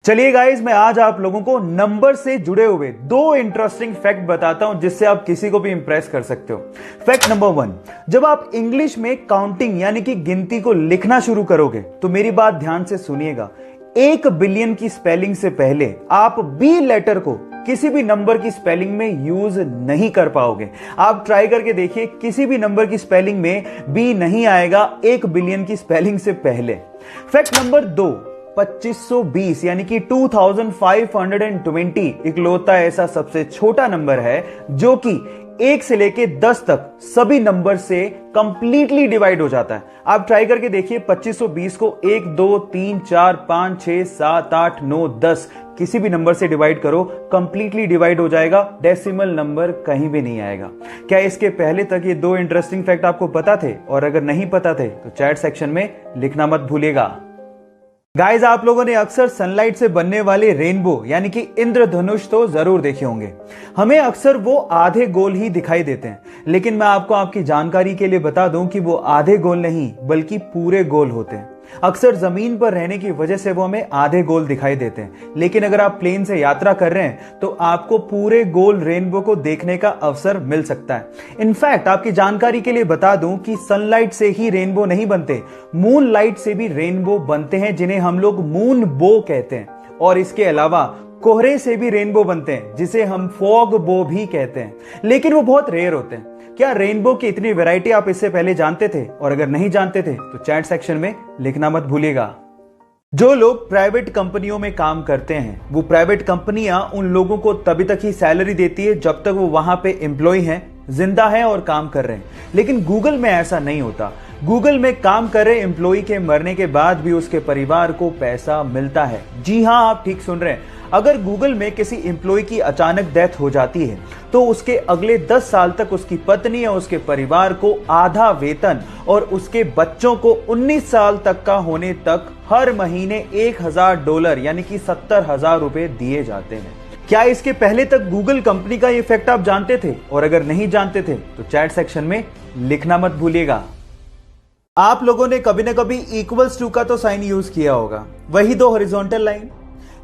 चलिए गाइस, मैं आज आप लोगों को नंबर से जुड़े हुए दो इंटरेस्टिंग फैक्ट बताता हूं जिससे आप किसी को भी इंप्रेस कर सकते हो। फैक्ट नंबर 1, जब आप इंग्लिश में काउंटिंग यानी कि गिनती को लिखना शुरू करोगे तो मेरी बात ध्यान से सुनिएगा। 1 बिलियन की स्पेलिंग से पहले आप बी लेटर को किसी भी नंबर की स्पेलिंग में यूज नहीं कर पाओगे। आप ट्राई करके देखिए, किसी भी नंबर की स्पेलिंग में बी नहीं आएगा 1 बिलियन की स्पेलिंग से पहले। फैक्ट नंबर 2, 2520 यानी कि 2520 इकलौता ऐसा सबसे छोटा नंबर है जो कि 1 से लेके 10 तक सभी नंबर से कंप्लीटली डिवाइड हो जाता है। आप ट्राई करके देखिए, 2520 को 1 2 3 4 5 6 7 8 9 10 किसी भी नंबर से डिवाइड करो, कंप्लीटली डिवाइड हो जाएगा, डेसिमल नंबर कहीं भी नहीं आएगा। क्या इसके पहले तक ये दो इंटरेस्टिंग फैक्ट आपको पता थे? और अगर नहीं पता थे तो चैट सेक्शन में लिखना मत भूलिएगा। गाइस, आप लोगों ने अक्सर सनलाइट से बनने वाले रेनबो यानी कि इंद्रधनुष तो जरूर देखे होंगे। हमें अक्सर वो आधे गोल ही दिखाई देते हैं, लेकिन मैं आपको आपकी जानकारी के लिए बता दूं कि वो आधे गोल नहीं बल्कि पूरे गोल होते हैं। अक्सर जमीन पर रहने की वजह से वो हमें आधे गोल दिखाई देते हैं, लेकिन अगर आप प्लेन से यात्रा कर रहे हैं तो आपको पूरे गोल रेनबो को देखने का अवसर मिल सकता है। इनफैक्ट आपकी जानकारी के लिए बता दूं कि सनलाइट से ही रेनबो नहीं बनते, मून लाइट से भी रेनबो बनते हैं जिन्हें हम लोग मून बो कहते हैं। और इसके अलावा कोहरे से भी रेनबो बनते हैं जिसे हम फॉग बो भी कहते हैं, लेकिन वो बहुत रेयर होते हैं। क्या रेनबो की इतनी वैरायटी आप इससे पहले जानते थे? और अगर नहीं जानते थे तो चैट सेक्शन में लिखना मत भूलिएगा। जो लोग प्राइवेट कंपनियों में काम करते हैं, वो प्राइवेट कंपनियां उन लोगों को तभी तक ही सैलरी देती है जब तक वो वहां पे एम्प्लॉय हैं, जिंदा हैं और काम कर रहे हैं। लेकिन गूगल में ऐसा नहीं होता। गूगल में काम कर रहे एम्प्लॉय के मरने के बाद भी उसके परिवार को पैसा मिलता है। जी हां, आप ठीक सुन रहे हैं। अगर गूगल में किसी एम्प्लॉय की अचानक डेथ हो जाती है तो उसके अगले 10 साल तक उसकी पत्नी या उसके परिवार को आधा वेतन और उसके बच्चों को 19 साल तक का होने तक हर महीने $1000 यानी कि 70,000 रुपए दिए जाते हैं। क्या इसके पहले तक गूगल कंपनी का ये फैक्ट आप जानते थे? और अगर नहीं जानते थे तो चैट सेक्शन में लिखना मत भूलिएगा। आप लोगों ने कभी ना कभी इक्वल्स टू का तो साइन यूज किया होगा, वही दो हॉरिजॉन्टल लाइन।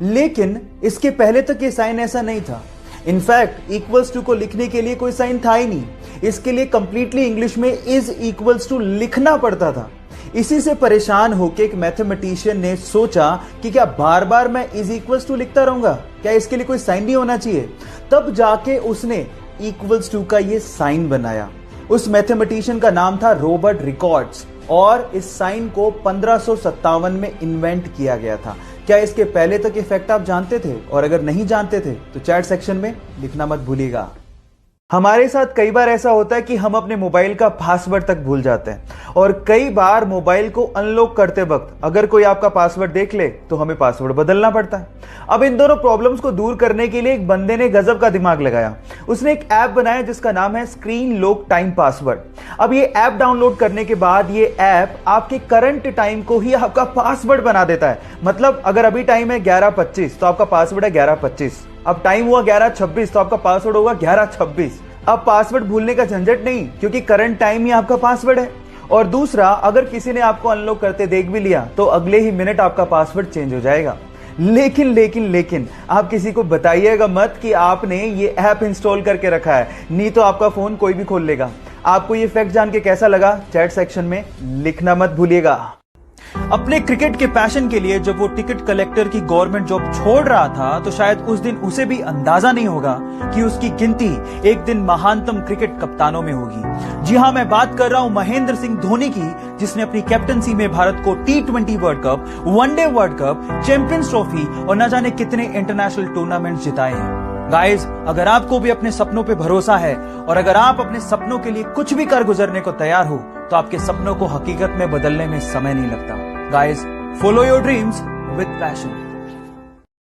लेकिन इसके पहले तक ये साइन ऐसा नहीं था। इनफैक्ट इक्वल्स टू को लिखने के लिए कोई साइन था ही नहीं। इसके लिए कंप्लीटली इंग्लिश में इज इक्वल्स टू लिखना पड़ता था। इसी से परेशान होकर एक मैथमेटिशियन ने सोचा कि क्या बार बार मैं इज इक्वल्स टू लिखता रहूंगा, क्या इसके लिए कोई साइन नहीं होना चाहिए? तब जाके उसने इक्वल्स टू का ये साइन बनाया। उस मैथमेटिशियन का नाम था रॉबर्ट रिकॉर्ड्स और इस साइन को 1557 में इन्वेंट किया गया था। क्या इसके पहले तक ये फैक्ट आप जानते थे? और अगर नहीं जानते थे तो चैट सेक्शन में लिखना मत भूलिएगा। हमारे साथ कई बार ऐसा होता है कि हम अपने मोबाइल का पासवर्ड तक भूल जाते हैं, और कई बार मोबाइल को अनलॉक करते वक्त अगर कोई आपका पासवर्ड देख ले तो हमें पासवर्ड बदलना पड़ता है। अब इन दोनों प्रॉब्लम्स को दूर करने के लिए एक बंदे ने गजब का दिमाग लगाया। उसने एक ऐप बनाया जिसका नाम है स्क्रीन लॉक टाइम पासवर्ड। अब ये ऐप डाउनलोड करने के बाद ये ऐप आपके करंट टाइम को ही आपका पासवर्ड बना देता है। मतलब अगर अभी टाइम है 11:25 तो आपका पासवर्ड है 11:25। अब टाइम हुआ 11:26 तो आपका पासवर्ड होगा 11:26। अब पासवर्ड भूलने का झंझट नहीं, क्योंकि करंट टाइम ही आपका पासवर्ड है। और दूसरा, अगर किसी ने आपको अनलॉक करते देख भी लिया तो अगले ही मिनट आपका पासवर्ड चेंज हो जाएगा। लेकिन आप किसी को बताइएगा मत कि आपने ये ऐप इंस्टॉल करके रखा है, नहीं तो आपका फोन कोई भी खोल लेगा। आपको ये फैक्ट जान के कैसा लगा? चैट सेक्शन में लिखना मत भूलिएगा। अपने क्रिकेट के पैशन के लिए जब वो टिकट कलेक्टर की गवर्नमेंट जॉब छोड़ रहा था तो शायद उस दिन उसे भी अंदाजा नहीं होगा कि उसकी गिनती एक दिन महानतम क्रिकेट कप्तानों में होगी। जी हां, मैं बात कर रहा हूं महेंद्र सिंह धोनी की, जिसने अपनी कैप्टनसी में भारत को T20 world cup, one day world cup, champions trophy और न जाने कितने इंटरनेशनल टूर्नामेंट जिताए हैं। गाइस, अगर आपको भी अपने सपनों पे भरोसा है और अगर आप अपने सपनों के लिए कुछ भी कर गुजरने को तैयार हो तो आपके सपनों को हकीकत में बदलने में समय नहीं लगता। Guys, follow your dreams with passion.